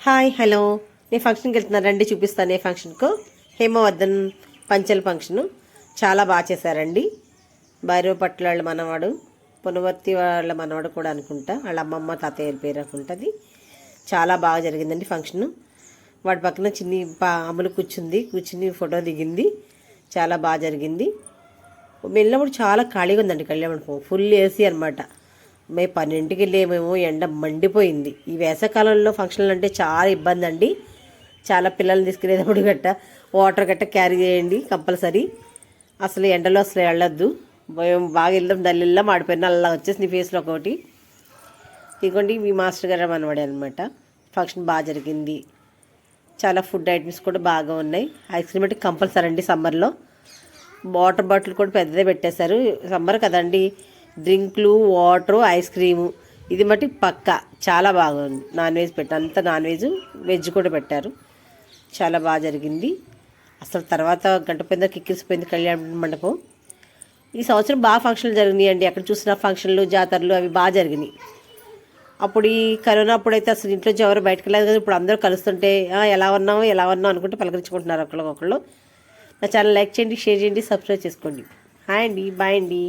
Hi hello నేను ఫంక్షన్కి వెళ్తున్నాను రండి చూపిస్తాను. ఏ ఫంక్షన్కు? హేమవర్ధన్ పంచల్ ఫంక్షను చాలా బాగా చేశారండి. భైరవ పట్ల వాళ్ళ మనవాడు, పునవర్తి వాళ్ళ మనవాడు కూడా అనుకుంటా, వాళ్ళ అమ్మమ్మ తాతయ్య పేరు అనుకుంటుంది. చాలా బాగా జరిగిందండి ఫంక్షను. వాడి పక్కన చిన్ని అమలు కూర్చుని ఫోటో దిగింది. చాలా బాగా జరిగింది. వెళ్ళినప్పుడు చాలా ఖాళీగా ఉందండి కళ్యాణ మండపం, ఫుల్ ఏసీ అనమాట. మేము 12కి వెళ్ళేమేమో ఎండ మండిపోయింది. ఈ వేసవకాలంలో ఫంక్షన్లు అంటే చాలా ఇబ్బంది అండి. చాలా పిల్లల్ని తీసుకునేటప్పుడు వాటర్ క్యారీ చేయండి కంపల్సరీ. అసలు ఎండలో అసలు వెళ్ళొద్దు. మేము బాగా వెళ్దాం డల్లిల్లా మాడిపోయిన అలా వచ్చేసింది ఫేస్లో ఒకటి. ఇదిగోండి మీ మాస్టర్ గారు మనవాడే అనమాట. ఫంక్షన్ బాగా జరిగింది. చాలా ఫుడ్ ఐటమ్స్ కూడా బాగా ఉన్నాయి. ఐస్ క్రీమ్ అంటే కంపల్సరీ అండి సమ్మర్లో. వాటర్ బాటిల్ కూడా పెద్దదే పెట్టేశారు, సమ్మర్ కదండి. డ్రింక్లు, వాటరు, ఐస్ క్రీము ఇది మట్టి పక్క చాలా బాగుంది. నాన్ వెజ్ పెట్టారు, అంతా నాన్ వెజ్ కూడా పెట్టారు. చాలా బాగా జరిగింది. అసలు తర్వాత గంట పోయిందా కిక్కిరిసిపోయింది కళ్యాణ మండపం. ఈ సంవత్సరం బాగా ఫంక్షన్లు జరిగినాయి అండి. అక్కడ చూసిన ఫంక్షన్లు, జాతరలు అవి బాగా జరిగినాయి. అప్పుడు ఈ కరోనా అప్పుడైతే అసలు ఇంట్లో ఎవరు బయటకు వెళ్ళలేదు కదా. ఇప్పుడు అందరూ కలుస్తుంటే ఎలా ఉన్నావు అనుకుంటే పలకరించుకుంటున్నారు ఒకళ్ళకొకళ్ళు. నా ఛానల్ లైక్ చేయండి, షేర్ చేయండి, సబ్స్క్రైబ్ చేసుకోండి. హాయ్ అండి, బాయ్ అండి.